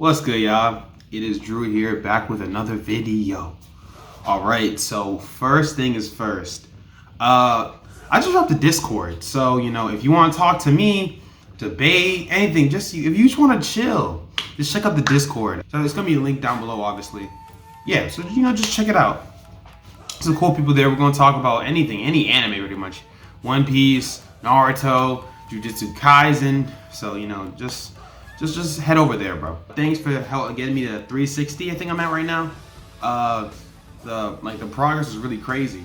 What's good, y'all? It is Drew here, back with another video. Alright, so first thing is first. I just dropped the Discord, so if you want to talk to me, debate, anything, if you just want to chill, just check out the Discord. So it's gonna be a link down below, obviously. Yeah, so just check it out. Some cool people there. We're gonna talk about anything, any anime pretty much. One Piece, Naruto, Jujutsu Kaisen. So just head over there, bro. Thanks for getting me to 360. I think I'm at right now. The progress is really crazy.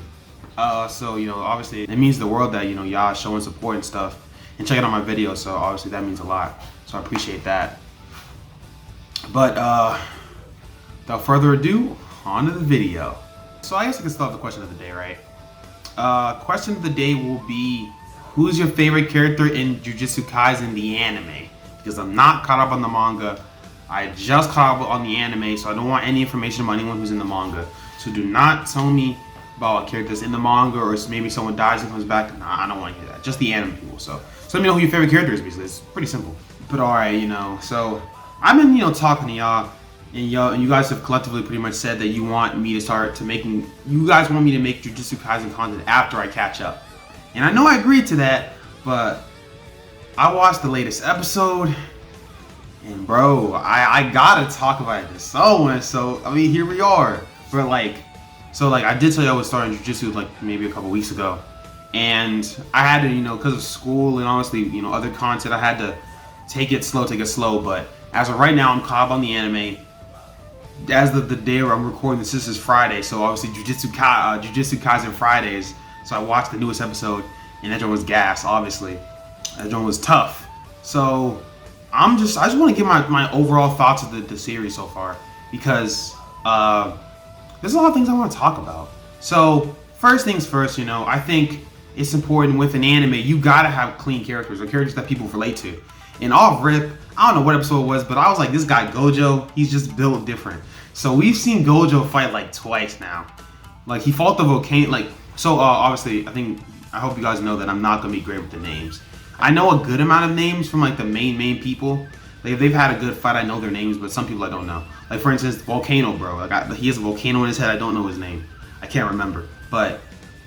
So obviously it means the world that y'all showing support and stuff and checking out my videos. So obviously that means a lot. So I appreciate that. But without further ado, on to the video. So I guess I can start the question of the day, right? Question of the day will be, who's your favorite character in Jujutsu Kaisen the anime? Because I'm not caught up on the manga. I just caught up on the anime, so I don't want any information about anyone who's in the manga. So do not tell me about characters in the manga, or maybe someone dies and comes back. Nah, I don't want to hear that. Just the anime people. So let me know who your favorite character is, basically. It's pretty simple. But alright, so I've been talking to y'all, and you guys have collectively pretty much said that you want me to you guys want me to make Jujutsu Kaisen content after I catch up. And I know I agreed to that, but I watched the latest episode, and bro, I gotta talk about it. So I mean, here we are. But I did tell you I was starting Jujutsu maybe a couple weeks ago, and I had to, because of school and honestly, other content, I had to take it slow. But as of right now, I'm caught up on the anime. As of the day where I'm recording this is Friday, so obviously Jujutsu Kaisen Fridays. So I watched the newest episode, and that one was gas, obviously. That one was tough. So I just want to give my overall thoughts of the series so far, because there's a lot of things I want to talk about. So first things first, I think it's important with an anime, you gotta have clean characters, or characters that people relate to. And off rip, I don't know what episode it was, but I was like, this guy Gojo, he's just built different. So we've seen Gojo fight twice now. He fought the volcano, obviously I hope you guys know that I'm not gonna be great with the names. I know a good amount of names from the main people. They've had a good fight, I know their names, but some people I don't know. For instance, Volcano Bro. He has a volcano in his head, I don't know his name. I can't remember. But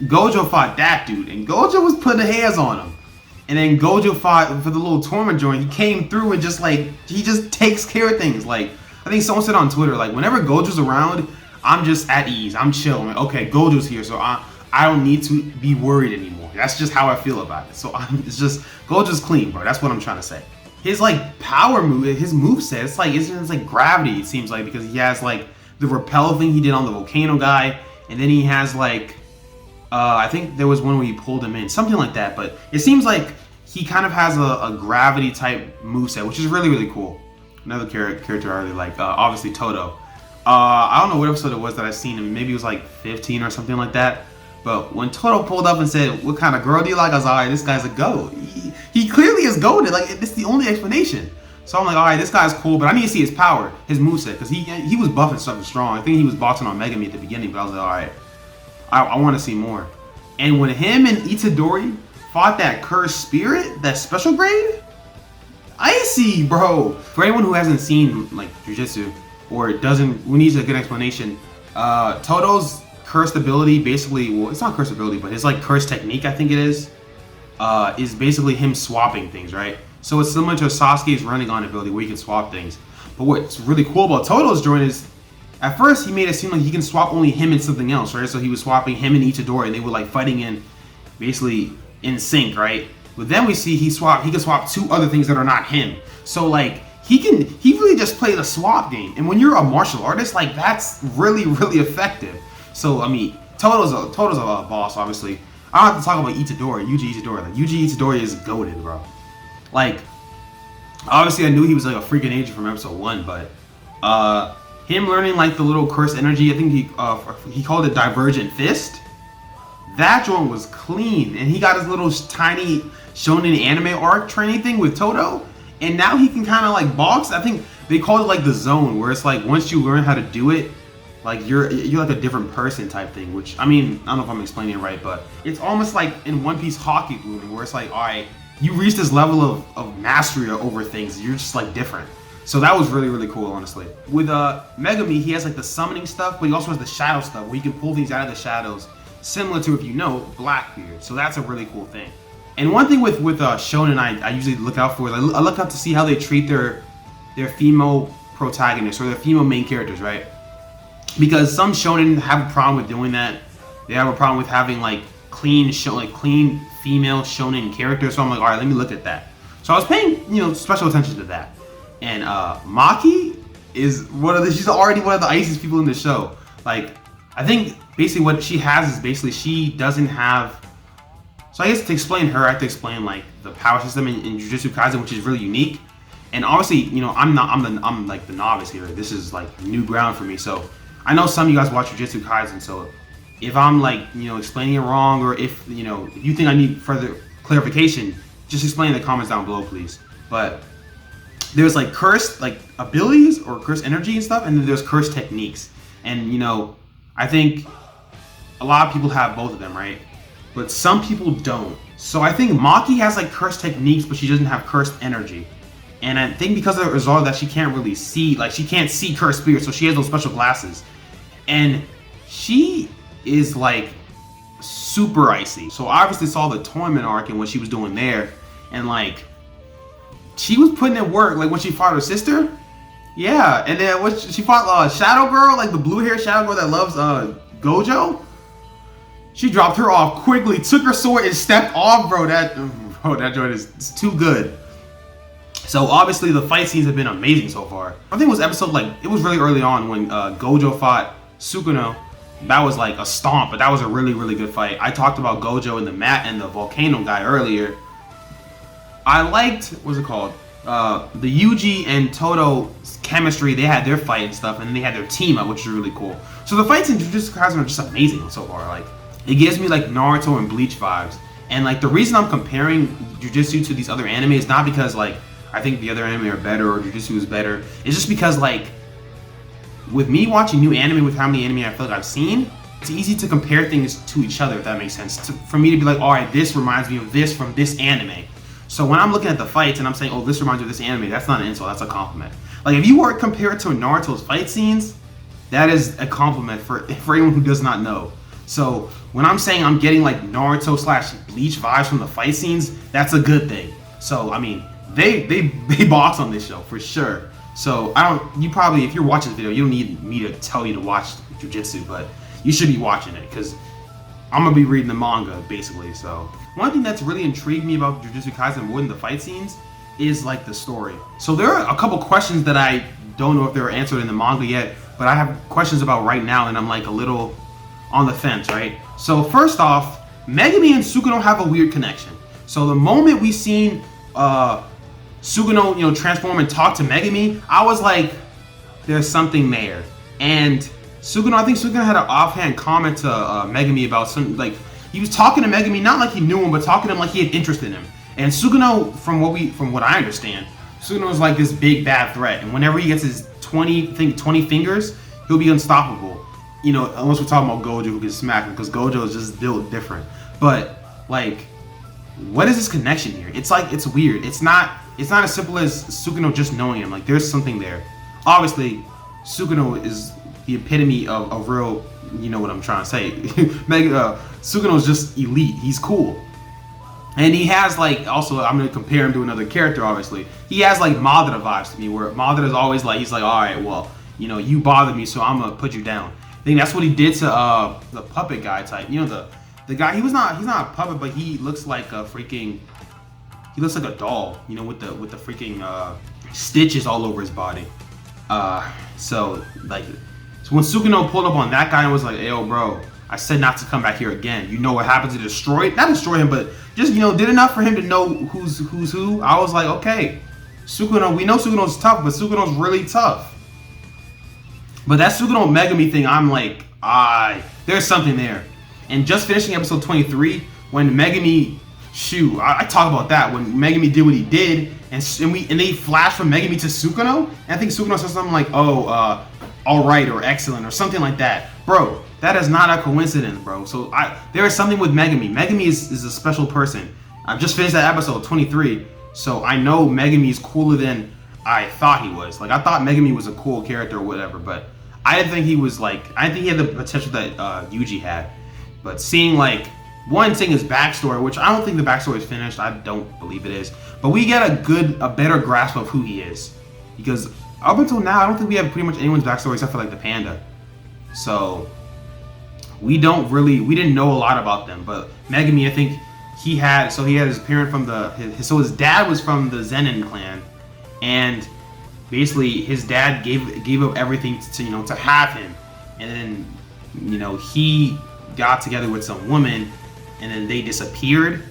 Gojo fought that dude, and Gojo was putting hands on him. And then Gojo fought for the little tournament joint. He came through and he just takes care of things. I think someone said on Twitter, whenever Gojo's around, I'm just at ease. I'm chill. Okay, Gojo's here, so I don't need to be worried anymore. That's just how I feel about it. So it's just, Gojo's clean, bro. That's what I'm trying to say. His power move, his moveset, it's like gravity, it seems like, because he has the repel thing he did on the volcano guy, and then he has I think there was one where he pulled him in, something like that. But it seems like he kind of has a gravity type moveset, which is really, really cool. Another character I really like, obviously Todo. I don't know what episode it was that I seen him. Maybe it was 15 or something like that. But when Todo pulled up and said, "What kind of girl do you like?" I was like, "Alright, this guy's a goat. He clearly is goated. It's the only explanation." So I'm like, "Alright, this guy's cool, but I need to see his power, his moveset, because he was buffing something strong. I think he was boxing on Megumi at the beginning, but I was like, alright, I want to see more." And when him and Itadori fought that cursed spirit, that special grade, icy, bro. For anyone who hasn't seen Jujutsu or who needs a good explanation, Todo's cursed ability, basically, well, it's not cursed ability, but his cursed technique, I think it is basically him swapping things, right? So it's similar to Sasuke's running on ability, where you can swap things. But what's really cool about Todo's joint is, at first he made it seem like he can swap only him and something else, right? So he was swapping him and Itadori, and they were fighting basically in sync, right? But then we see he can swap two other things that are not him. So he really just played a swap game. And when you're a martial artist, that's really, really effective. So I mean, Todo's a boss, obviously. I don't have to talk about Itadori, Yuji Itadori. Yuji Itadori is goated, bro. Obviously I knew he was a freaking agent from episode 1, but him learning the little curse energy, I think he called it Divergent Fist. That joint was clean, and he got his little tiny shonen anime arc training thing with Todo, and now he can kind of box. I think they called it the zone, where it's once you learn how to do it, you're a different person type thing. Which, I mean, I don't know if I'm explaining it right, but it's almost like in One Piece hockey blooming, where it's alright, you reach this level of mastery over things, you're just different. So that was really, really cool, honestly. With Megumi, he has like the summoning stuff, but he also has the shadow stuff where he can pull things out of the shadows, similar to, if you know, Blackbeard. So that's a really cool thing. And one thing with shonen I usually look out for is I look out to see how they treat their female protagonists or their female main characters, right? Because some shonen have a problem with doing that. They have a problem with having like clean female shonen characters. So I'm like, all right, let me look at that. So I was paying special attention to that. And Maki is she's already one of the iciest people in the show. Like, I think basically what she has is basically she doesn't have. So I guess to explain her, I have to explain like the power system in Jujutsu Kaisen, which is really unique. And obviously, I'm like the novice here. This is like new ground for me. So I know some of you guys watch Jujutsu Kaisen. So if I'm like explaining it wrong, or if you think I need further clarification, just explain in the comments down below, please. But there's like cursed like abilities or cursed energy and stuff, and then there's cursed techniques. And I think a lot of people have both of them, right? But some people don't. So I think Maki has like cursed techniques, but she doesn't have cursed energy. And I think because of the result of that, she can't really see, like she can't see cursed spirits, so she has those special glasses. And she is like super icy. So I obviously saw the tournament arc and what she was doing there, and like she was putting in work. Like when she fought her sister, yeah. And then when she fought Shadow Girl, like the blue hair Shadow Girl that loves Gojo, she dropped her off quickly, took her sword and stepped off, bro. That joint is too good. So obviously the fight scenes have been amazing so far. I think it was episode it was really early on when Gojo fought Sukuna. That was like a stomp, but that was a really, really good fight. I talked about Gojo and the volcano guy earlier. I liked, what's it called? The Yuji and Todo chemistry. They had their fight and stuff, and then they had their team up, which is really cool. So the fights in Jujutsu Kaisen are just amazing so far. Like, it gives me like Naruto and Bleach vibes. And like the reason I'm comparing Jujutsu to these other anime is not because like I think the other anime are better or Jujutsu is better. It's just because like with me watching new anime with how many anime I feel like I've seen, it's easy to compare things to each other, if that makes sense. For me to be like, all right, this reminds me of this from this anime. So when I'm looking at the fights and I'm saying, oh, this reminds me of this anime, that's not an insult, that's a compliment. Like if you were to compare it to Naruto's fight scenes, that is a compliment for anyone who does not know. So when I'm saying I'm getting like Naruto / Bleach vibes from the fight scenes, that's a good thing. So I mean, they box on this show for sure. So if you're watching this video, you don't need me to tell you to watch Jujutsu, but you should be watching it because I'm gonna be reading the manga basically. So one thing that's really intrigued me about Jujutsu Kaisen more than the fight scenes is like the story. So there are a couple questions that I don't know if they were answered in the manga yet, but I have questions about right now, and I'm like a little on the fence, right? So first off, Megumi and Sukuna have a weird connection. So the moment we seen Sukuna, transform and talk to Megumi, I was like, there's something there. And I think Sukuna had an offhand comment to Megumi about like he was talking to Megumi not like he knew him, but talking to him like he had interest in him. And Sukuna, from what I understand, Sukuna was like this big bad threat, and whenever he gets his 20 fingers, he'll be unstoppable. Unless we're talking about Gojo, who can smack him, because Gojo is just built different. But like, what is this connection here? It's like, it's weird. It's not as simple as Sukuna just knowing him. Like, there's something there. Obviously, Sukuna is the epitome of real. You know what I'm trying to say. Sukuna is just elite. He's cool. And he has like, also I'm gonna compare him to another character. Obviously, he has like Madara vibes to me, where Madara is always like, he's like, all right, well, you bothered me, so I'm gonna put you down. I think that's what he did to the puppet guy type. The guy, he's not a puppet, but he looks like a freaking, he looks like a doll, with the freaking stitches all over his body. So when Sukuna pulled up on that guy and was like, hey, yo, bro, I said not to come back here again. You know what happened to not destroy him, but just, did enough for him to know who's who. I was like, okay, Sukuna, we know Sukuna's tough, but Sukuna's really tough. But that Sukuna Megumi thing, I'm like, there's something there. And just finishing episode 23, when Megumi, I talk about that, when Megumi did what he did, and they flash from Megumi to Sukuna, and I think Sukuna says something like, all right, or excellent, or something like that. Bro, that is not a coincidence, bro. So there is something with Megumi. Megumi is a special person. I've just finished that episode 23, so I know Megumi is cooler than I thought he was. Like, I thought Megumi was a cool character or whatever, but I didn't think he was like, I didn't think he had the potential that Yuji had. But seeing like, seeing his backstory, which I don't think the backstory is finished, I don't believe it is, but we get a better grasp of who he is. Because up until now, I don't think we have pretty much anyone's backstory except for like the panda. So, we didn't know a lot about them, but Megumi, I think he had his parent from his dad was from the Zenin clan, and basically his dad gave up everything to have him, and then he got together with some woman, and then they disappeared,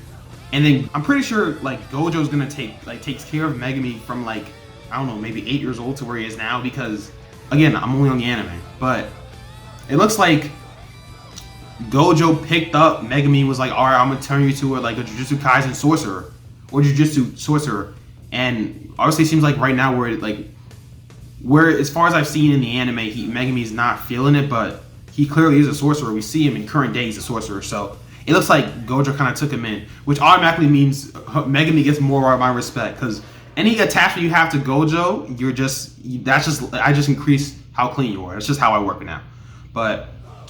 and then I'm pretty sure like Gojo's gonna takes care of Megumi from like, I don't know, maybe 8 years old to where he is now, because again, I'm only on the anime, but it looks like Gojo picked up Megumi, was like, alright, I'm gonna turn you to a Jujutsu Kaisen sorcerer or Jujutsu sorcerer, and obviously it seems like right now where as far as I've seen in the anime, Megumi's not feeling it, but he clearly is a sorcerer. We see him in current day, he's a sorcerer, so it looks like Gojo kind of took him in, which automatically means Megumi gets more of my respect, because any attachment you have to Gojo, I just increase how clean you are. That's just how I work now. But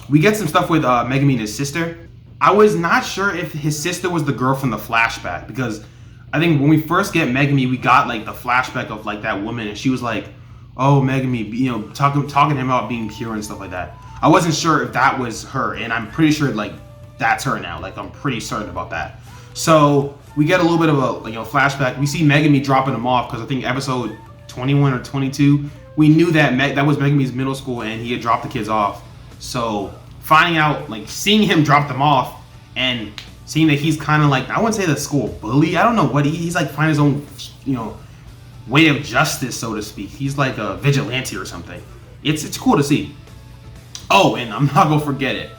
we get some stuff with Megumi and his sister. I was not sure if his sister was the girl from the flashback, because I think when we first get Megumi, we got like the flashback of like that woman, and she was like, "Oh, Megumi," talking to him about being pure and stuff like that. I wasn't sure if that was her, and I'm pretty sure like that's her now. Like, I'm pretty certain about that. So we get a little bit of a flashback. We see Megumi dropping him off, because I think episode 21 or 22, we knew that that was Megumi's middle school, and he had dropped the kids off. So finding out, like seeing him drop them off, and seeing that he's kind of like, I wouldn't say the school bully, I don't know what he's like, finding his own way of justice, so to speak. He's like a vigilante or something. It's cool to see. Oh, and I'm not gonna forget it.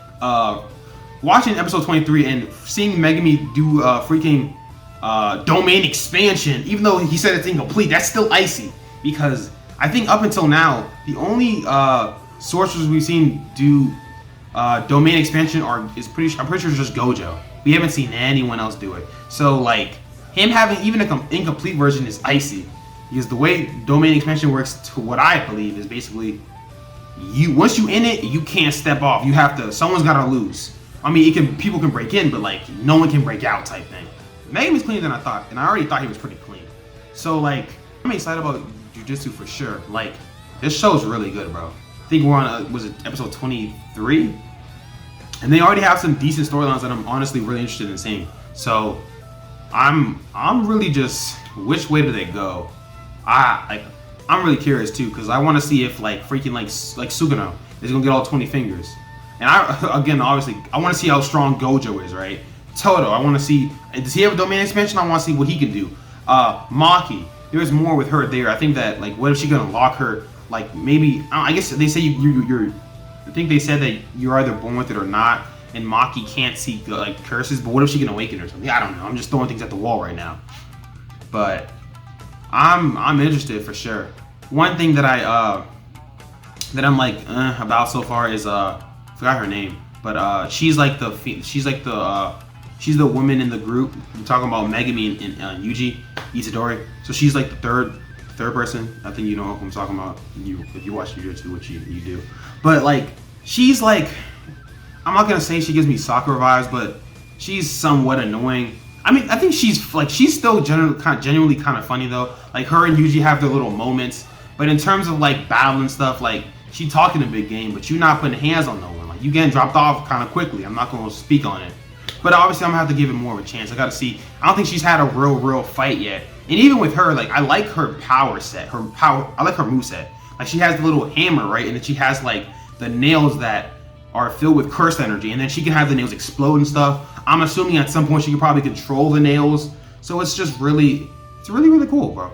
Watching episode 23 and seeing Megumi do freaking domain expansion, even though he said it's incomplete, that's still icy, because I think up until now the only sorcerers we've seen do domain expansion I'm pretty sure it's just Gojo. We haven't seen anyone else do it. So like him having even an incomplete version is icy, because the way domain expansion works, to what I believe, is basically once you in it, you can't step off. You have to. Someone's got to lose. I mean, people can break in, but like no one can break out type thing. Megumi's cleaner than I thought, and I already thought he was pretty clean. So like, I'm excited about Jujutsu for sure. Like, this show's really good, bro. I think we're on was it episode 23, and they already have some decent storylines that I'm honestly really interested in seeing. So I'm really just, which way do they go? I'm really curious too, because I want to see if like freaking like Sukuna is gonna get all 20 fingers. And obviously, I want to see how strong Gojo is, right? Todo, I want to see, does he have a domain expansion? I want to see what he can do. Maki, there's more with her there. I think that, like, what if she's gonna lock her, like, maybe, I guess they say you're I think they said that you're either born with it or not, and Maki can't see, like, curses, but what if she can awaken or something? I don't know, I'm just throwing things at the wall right now. But I'm interested for sure. One thing that I'm like about so far is forgot her name, but she's the woman in the group. We're talking about Megumi and Yuji, Itadori. So she's like the third person. I think you know who I'm talking about. If you watch Jujutsu, which you do. But like, she's like, I'm not gonna say she gives me Sakura vibes, but she's somewhat annoying. I mean, I think she's still genuinely kind of funny though. Like, her and Yuji have their little moments, but in terms of like battle and stuff, like, she talking a big game, but you're not putting hands on no one. Like, you getting dropped off kind of quickly. I'm not gonna speak on it, but obviously I'm gonna have to give it more of a chance. I gotta see. I don't think she's had a real fight yet. And even with her, like, I like her power set. I like her moveset. Like, she has the little hammer, right? And then she has like the nails that are filled with cursed energy, and then she can have the nails explode and stuff. I'm assuming at some point she can probably control the nails. So it's just really cool, bro.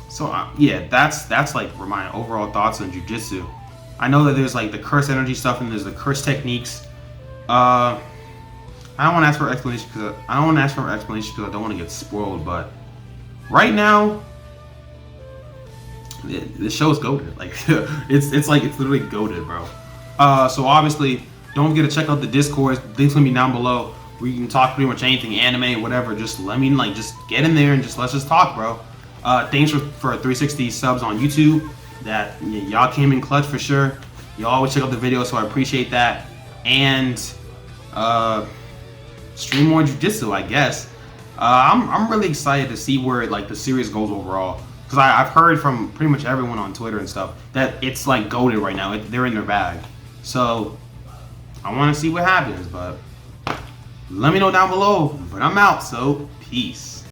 So yeah, that's like my overall thoughts on Jujutsu. I know that there's like the curse energy stuff and there's the curse techniques. I don't want to ask for explanation because I don't want to get spoiled. But right now, the show's goated. Like it's literally goated, bro. So obviously, don't forget to check out the Discord. Links gonna be down below, where you can talk pretty much anything, anime, whatever. Just just get in there and let's just talk, bro. Thanks for 360 subs on YouTube. That y'all came in clutch for sure. Y'all always check out the videos, so I appreciate that. And stream more jujitsu, I guess. I'm really excited to see where like the series goes overall, because I've heard from pretty much everyone on Twitter and stuff that it's like goated right now. They're in their bag. So I want to see what happens, but let me know down below. But I'm out, so peace.